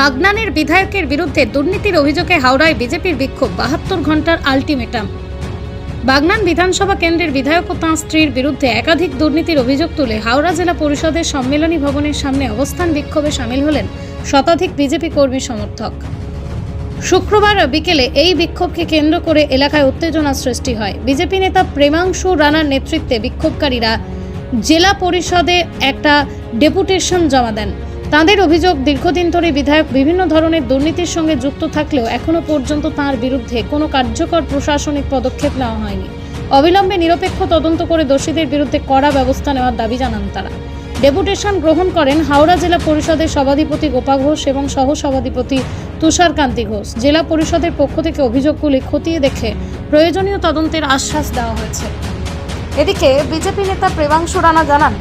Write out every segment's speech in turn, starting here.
বাগনানের বিধায়কের বিরুদ্ধে দুর্নীতির অভিযোগে হাওড়ায় বিজেপির বিক্ষোভ, 72 ঘন্টার আলটিমেটাম। বাগনান বিধানসভা কেন্দ্রের বিধায়ক ও তাঁর স্ত্রীর বিরুদ্ধে একাধিক দুর্নীতির অভিযোগ তুলে হাওড়া জেলা পরিষদের সম্মেলনী ভবনের সামনে অবস্থান বিক্ষোভে সামিল হলেন শতাধিক বিজেপি কর্মী সমর্থক। শুক্রবার বিকেলে এই বিক্ষোভকে কেন্দ্র করে এলাকায় উত্তেজনার সৃষ্টি হয়। বিজেপি নেতা প্রেমাংশু রানার নেতৃত্বে বিক্ষোভকারীরা জেলা পরিষদে একটা ডেপুটেশন জমা দেন। তাঁদের অভিযোগ, দীর্ঘদিন ধরে বিধায়ক বিভিন্ন ধরনের দুর্নীতির সঙ্গে যুক্ত থাকলেও এখনো পর্যন্ত তাঁর বিরুদ্ধে কোনো কার্যকর প্রশাসনিক পদক্ষেপ নেওয়া হয়নি। অবিলম্বে নিরপেক্ষ তদন্ত করে দোষীদের বিরুদ্ধে কড়া ব্যবস্থা নেওয়ার দাবি জানান তারা। ডেপুটেশন গ্রহণ করেন হাওড়া জেলা পরিষদের সভাধিপতি গোপা ঘোষ এবং সহসভাধিপতি তুষারকান্তি ঘোষ। জেলা পরিষদের পক্ষ থেকে অভিযোগগুলি খতিয়ে দেখে প্রয়োজনীয় তদন্তের আশ্বাস দেওয়া হয়েছে। এদিকে বিজেপি নেতা প্রেমাংশু রানা জানান,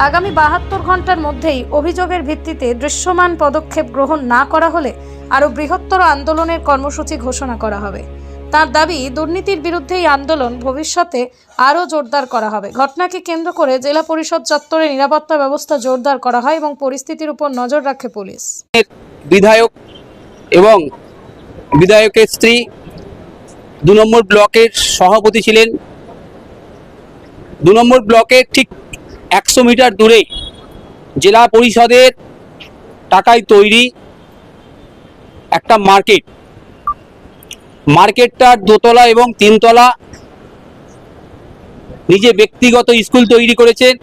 আগামী 72 ঘন্টার মধ্যেই অভিযোগের ভিত্তিতে দৃশ্যমান পদক্ষেপ গ্রহণ না করা হলে আরও বৃহত্তর আন্দোলনের কর্মসূচি ঘোষণা করা হবে। তার দাবি, দুর্নীতির বিরুদ্ধে এই আন্দোলন ভবিষ্যতে আরও জোরদার করা হবে। ঘটনাকে কেন্দ্র করে জেলা পরিষদ চত্বরে নিরাপত্তা ব্যবস্থা জোরদার করা হয় এবং পরিস্থিতির উপর নজর রাখে পুলিশ। বিধায়ক এবং বিধায়কের স্ত্রী 2 নম্বর ব্লকের সভাপতি ছিলেন। 2 নম্বর ব্লকের ঠিক 100 মিটার দূরে জেলা পরিষদের টাকায় তৈরি একটা মার্কেটটার 2 তলা এবং 3 তলা নিজে ব্যক্তিগত স্কুল তৈরি করেছেন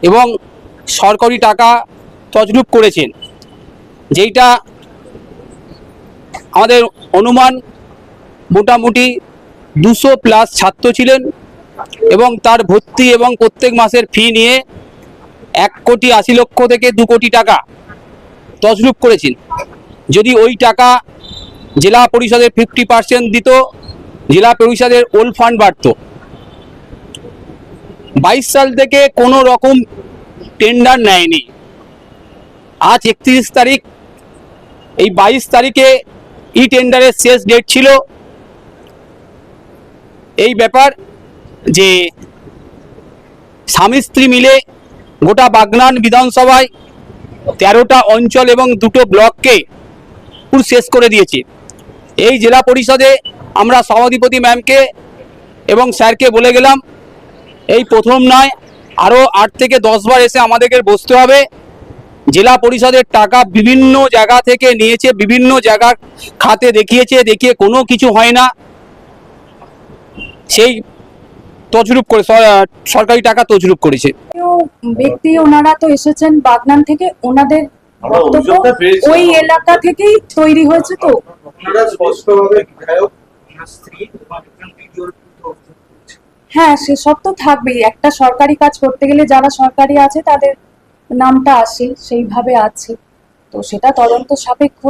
এবং সরকারি টাকা তছরূপ করেছেন, যেইটা আমাদের অনুমান মোটামুটি 200+ ছাত্র ছিলেন এবং তার ভর্তি এবং প্রত্যেক মাসের ফি নিয়ে 1,80,00,000 থেকে 2 কোটি টাকা তছরূপ করেছেন। যদি ওই টাকা জেলা পরিষদের 50% দিত, জেলা পরিষদের ওল্ড ফান্ড বাড়ত। 22 সাল থেকে কোনো রকম টেন্ডার নেয়নি। আজ 31 তারিখ, এই 22 তারিখে ই টেন্ডারের শেষ ডেট ছিল। এই ব্যাপার যে স্বামী স্ত্রী মিলে গোটা বাগনান বিধানসভায় 13টা অঞ্চল এবং 2টো ব্লককে পুরো শেষ করে দিয়েছে। এই জেলা পরিষদে আমরা সভাধিপতি ম্যামকে এবং স্যারকে বলে গেলাম, এই প্রথম নয়, আরও 8 থেকে 10 বার এসে আমাদেরকে বসতে হবে। জেলা পরিষদের টাকা বিভিন্ন জায়গা থেকে নিয়েছে, বিভিন্ন জায়গা খাতে দেখিয়ে কোনো কিছু হয় না। সেই তছরূপ করে সরকারি টাকা তছরূপ করেছে। ব্যক্তি ওনারা তো এসেছেন বাগনান থেকে, ওনাদের ওই এলাকা থেকেই তৈরি হয়েছে। তো হ্যাঁ, সেসব তো থাকবেই। একটা সরকারি কাজ করতে গেলে যারা সরকারি আছে তাদের নামটা আসে, সেইভাবে আছে। তো সেটা তদন্ত সাপেক্ষ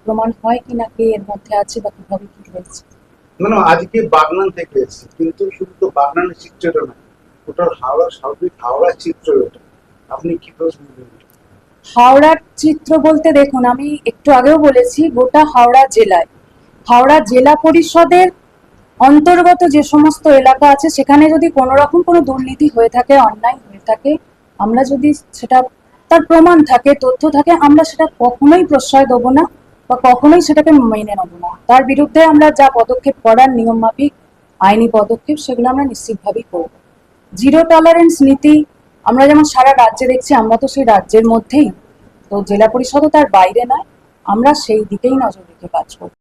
প্রমাণ হয় কিনা কে এর মধ্যে আছে বা কিভাবে কি হয়েছে। না, আজকে বাগনান থেকে এসেছে, কিন্তু শুধু তো বাগনানের চিত্রটা না, ওটা সার্বিক হাওড়ার চিত্র। এটা আপনি কি বলবেন? হাওড়ার চিত্র বলতে দেখুন, আমি একটু আগেও বলেছি, গোটা হাওড়া জেলা পরিষদের অন্তর্গত যে সমস্ত এলাকা আছে সেখানে যদি কোনো রকম কোনো দুর্নীতি হয়ে থাকে, অন্যায় হয়ে থাকে, আমরা যদি সেটা তার প্রমাণ থাকে, তথ্য থাকে, আমরা সেটা কখনোই প্রশ্রয় দেবো না বা কখনোই সেটাকে মেনে নেবো না। তার বিরুদ্ধে আমরা যা পদক্ষেপ করার নিয়ম মাফিক আইনি পদক্ষেপ, সেগুলো আমরা নিশ্চিতভাবেই করব। জিরো টলারেন্স নীতি আমরা যেমন সারা রাজ্যে দেখছি, আমরা তো সেই রাজ্যের মধ্যেই, তো জেলা পরিষদও তার বাইরে নয়। আমরা সেই দিকেই নজর রেখে কাজ করব।